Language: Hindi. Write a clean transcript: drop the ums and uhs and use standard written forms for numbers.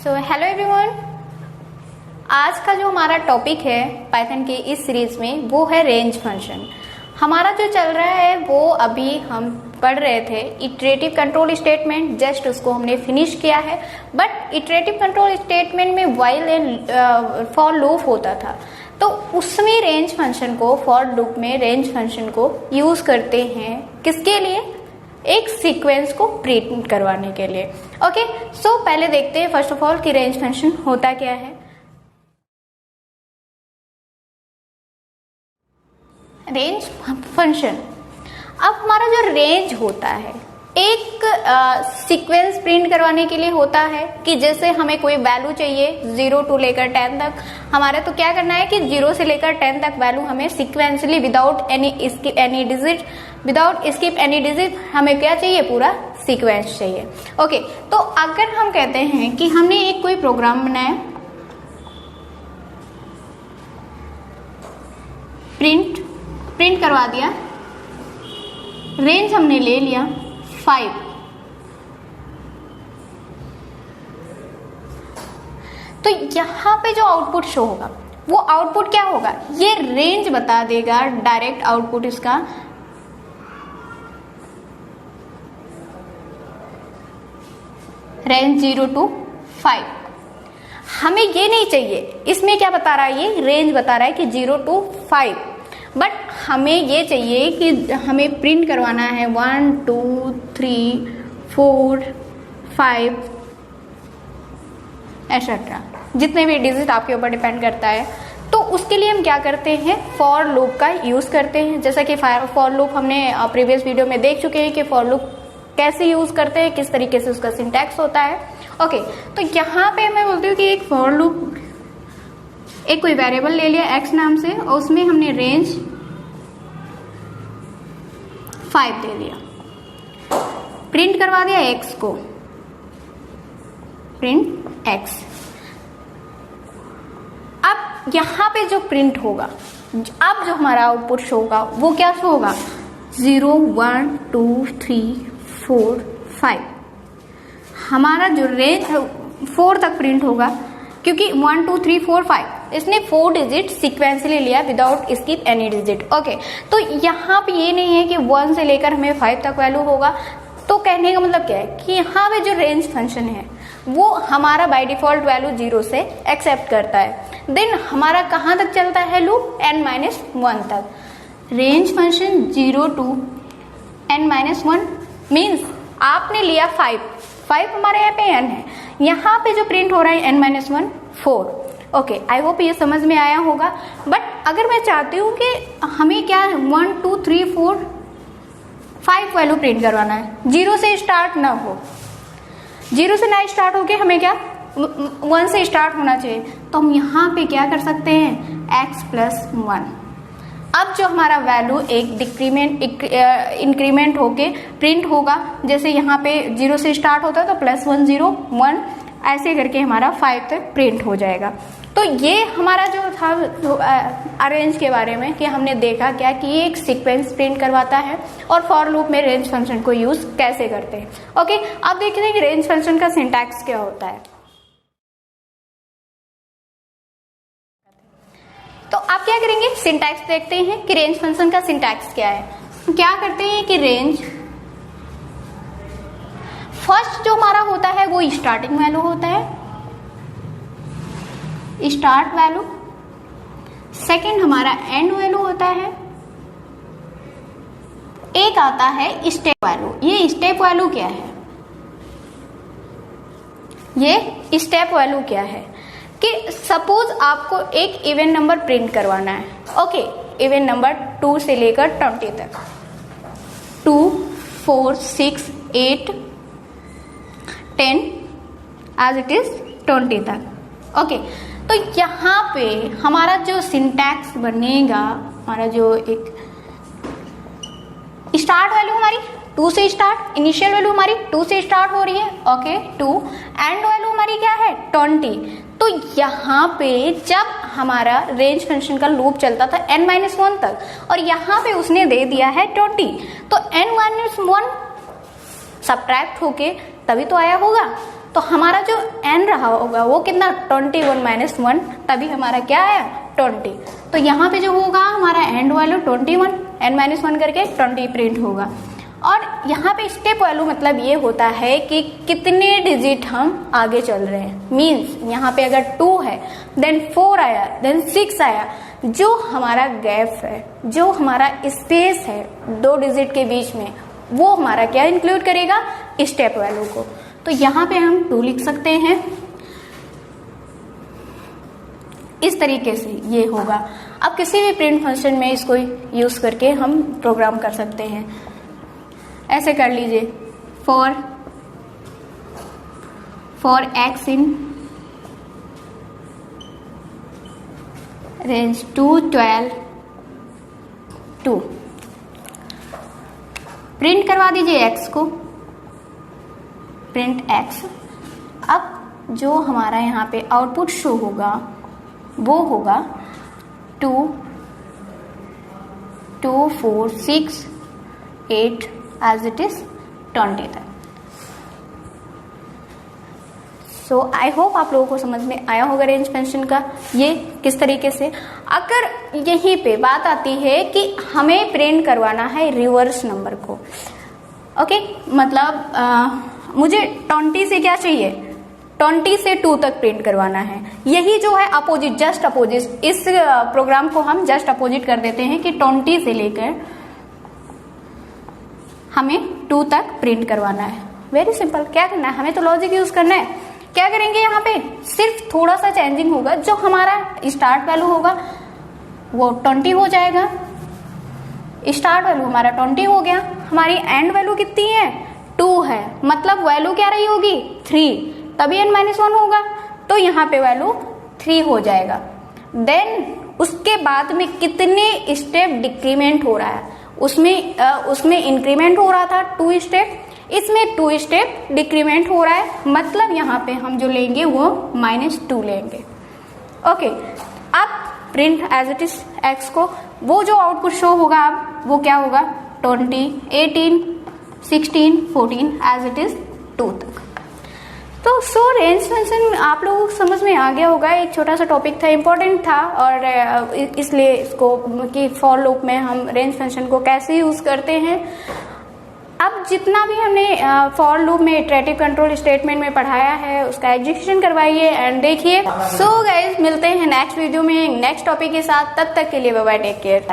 सो हेलो एवरीवन, आज का जो हमारा टॉपिक है पाइथन के इस सीरीज में वो है रेंज फंक्शन। हमारा जो चल रहा है वो अभी हम पढ़ रहे थे इटरेटिव कंट्रोल स्टेटमेंट, जस्ट उसको हमने फिनिश किया है। बट इटरेटिव कंट्रोल स्टेटमेंट में व्हाइल एंड फॉर लूप होता था, तो उसमें रेंज फंक्शन को, फॉर लूप में रेंज फंक्शन को यूज करते हैं किसके लिए? एक सीक्वेंस को प्रिंट करवाने के लिए। ओके, सो पहले देखते हैं फर्स्ट ऑफ ऑल कि रेंज फंक्शन होता क्या है। रेंज फंक्शन, अब हमारा जो रेंज होता है एक सीक्वेंस प्रिंट करवाने के लिए होता है कि जैसे हमें कोई वैल्यू चाहिए 0 to लेकर 10 तक, हमारे तो क्या करना है कि 0 से लेकर 10 तक वैल्यू हमें sequentially without skip any digit हमें क्या चाहिए? पूरा सीक्वेंस चाहिए। ओके, तो अगर हम कहते हैं कि हमने एक कोई प्रोग्राम बनाया, प्रिंट करवा दिया, रेंज हमने ले लिया 5, तो यहां पे जो आउटपुट शो होगा वो आउटपुट क्या होगा? ये रेंज बता देगा डायरेक्ट आउटपुट इसका। Range 0 to 5। हमें ये नहीं चाहिए, इसमें क्या बता रहा है? ये रेंज बता रहा है कि 0 to 5, बट हमें ये चाहिए कि हमें प्रिंट करवाना है 1 2 3 4 5 एटसेट्रा, जितने भी डिजिट आपके ऊपर डिपेंड करता है। तो उसके लिए हम क्या करते हैं? फॉर लूप का यूज करते हैं। जैसा कि फॉर लूप हमने प्रीवियस वीडियो में देख चुके हैं कि फॉर लूप कैसे यूज करते हैं, किस तरीके से उसका सिंटैक्स होता है। ओके, तो यहाँ पे मैं बोलती हूँ कि एक फॉर लूप, एक कोई वेरिएबल ले लिया x नाम से और उसमें हमने रेंज 5 दे दिया, प्रिंट करवा दिया x को, प्रिंट x। अब यहां पे जो प्रिंट होगा, अब जो हमारा आउटपुट शो होगा वो क्या शो होगा? 0 1 2 3 4 5। हमारा जो रेंज 4 तक प्रिंट होगा, क्योंकि 1 2 3 4 5 इसने 4 डिजिट सीक्वेंसली लिया without skip any digit. Okay, तो यहाँ पे ये नहीं है कि 1 से लेकर हमें 5 तक वैल्यू होगा। तो कहने का मतलब क्या है कि यहाँ पे जो रेंज फंक्शन है वो हमारा बाय डिफॉल्ट वैल्यू 0 से एक्सेप्ट करता है। देन हमारा कहाँ तक चलता है लूप? n-1 तक। Range function 0 to n-1 means आपने लिया 5 हमारे यहाँ पे n है, यहाँ पे जो प्रिंट हो रहा है n-1 4। ओके, आई होप ये समझ में आया होगा। बट अगर मैं चाहती हूँ कि हमें क्या 1 2 3 4 5 वैल्यू प्रिंट करवाना है, 0 से स्टार्ट ना हो, 0 से ना स्टार्ट होके हमें क्या 1 से स्टार्ट होना चाहिए, तो हम यहाँ पे क्या कर सकते हैं? x+1। अब जो हमारा वैल्यू एक इंक्रीमेंट होके प्रिंट होगा, जैसे यहाँ पे 0 से स्टार्ट होता है तो +1 0 1 ऐसे करके हमारा 5 तक प्रिंट हो जाएगा। तो ये हमारा जो था अरेंज के बारे में कि हमने देखा क्या कि ये एक सीक्वेंस प्रिंट करवाता है और फॉर लूप में रेंज फंक्शन को यूज कैसे करते हैं। ओके, अब देखते हैं कि रेंज फंक्शन का सिंटैक्स क्या होता है। तो आप क्या करेंगे? सिंटैक्स देखते हैं कि रेंज फंक्शन का सिंटैक्स क्या है। क्या करते हैं कि रेंज फर्स्ट जो हमारा होता है वो स्टार्टिंग वैल्यू होता है, स्टार्ट वैल्यू। सेकंड हमारा एंड वैल्यू होता है। एक आता है स्टेप वैल्यू। ये स्टेप वैल्यू क्या है? ये स्टेप वैल्यू क्या है कि सपोज आपको एक इवन नंबर प्रिंट करवाना है। ओके, इवन नंबर 2 से लेकर 20 तक, 2 4 6 8 10 एज इट इज 20 तक। ओके, तो यहाँ पे हमारा जो सिंटैक्स बनेगा, हमारा जो एक स्टार्ट वैल्यू हमारी 2 से स्टार्ट, इनिशियल वैल्यू हमारी 2 से स्टार्ट हो रही है। ओके, 2 एंड वैल्यू हमारी क्या है? 20। तो यहाँ पे जब हमारा रेंज फंक्शन का लूप चलता था n-1 तक और यहाँ पे उसने दे दिया है 20, तो n-1 सब्ट्रैक्ट होके तभी तो आया होगा। तो हमारा जो n रहा होगा वो कितना 21 माइनस 1, तभी हमारा क्या आया 20। तो यहाँ पे जो होगा हमारा एंड वैल्यू 21, n माइनस 1 करके 20 प्रिंट होगा। और यहाँ पे स्टेप वैल्यू मतलब ये होता है कि कितने डिजिट हम आगे चल रहे हैं। मीन्स यहाँ पे अगर 2 है, देन 4 आया, देन 6 आया, जो हमारा गैप है, जो हमारा स्पेस है 2 डिजिट के बीच में, वो हमारा क्या इंक्लूड करेगा, स्टेप वैल्यू को। तो यहाँ पे हम 2 लिख सकते हैं, इस तरीके से ये होगा। अब किसी भी प्रिंट फंक्शन में इसको यूज करके हम प्रोग्राम कर सकते हैं। ऐसे कर लीजिए, for x in range 2 12 2, print करवा दीजिए x को, प्रिंट x। अब जो हमारा यहाँ पे आउटपुट शो होगा वो होगा 2 2 4 6 8 एज इट इज 20 तक। सो आई होप आप लोगों को समझ में आया होगा रेंज फंक्शन का ये किस तरीके से। अगर यहीं पे बात आती है कि हमें प्रिंट करवाना है रिवर्स नंबर को, ओके, मतलब मुझे 20 से क्या चाहिए, 20 से 2 तक प्रिंट करवाना है। यही जो है अपोजिट, जस्ट अपोजिट, इस प्रोग्राम को हम जस्ट अपोजिट कर देते हैं कि 20 से लेकर हमें 2 तक प्रिंट करवाना है। वेरी सिंपल, क्या करना है, हमें तो लॉजिक यूज करना है। क्या करेंगे, यहाँ पे सिर्फ थोड़ा सा चेंजिंग होगा, जो हमारा स्टार्ट वैल्यू होगा वो 20 हो जाएगा। स्टार्ट वैल्यू हमारा 20 हो गया, हमारी एंड वैल्यू कितनी है, 2 है, मतलब वैल्यू क्या रही होगी 3, तभी n माइनस 1 होगा, तो यहाँ पे वैल्यू 3 हो जाएगा। देन उसके बाद में कितने स्टेप डिक्रीमेंट हो रहा है, उसमें इंक्रीमेंट हो रहा था 2 स्टेप, इसमें 2 स्टेप डिक्रीमेंट हो रहा है, मतलब यहाँ पे हम जो लेंगे वो -2 लेंगे। ओके, अब print as it is x को, वो जो आउटपुट शो होगा अब वो क्या होगा 20 18 16 14 एज इट इज 2 तक। तो सो रेंज फंक्शन आप लोगों को समझ में आ गया होगा। एक छोटा सा टॉपिक था, इम्पोर्टेंट था, और इसलिए इसको कि फॉर लूप में हम रेंज फंक्शन को कैसे यूज करते हैं। अब जितना भी हमने फॉर लूप में इटरेटिव कंट्रोल स्टेटमेंट में पढ़ाया है उसका एग्जीक्यूशन करवाइए एंड देखिए। सो गाइस, मिलते हैं नेक्स्ट वीडियो में नेक्स्ट टॉपिक के साथ, तब तक के लिए बाय बाय, टेक केयर।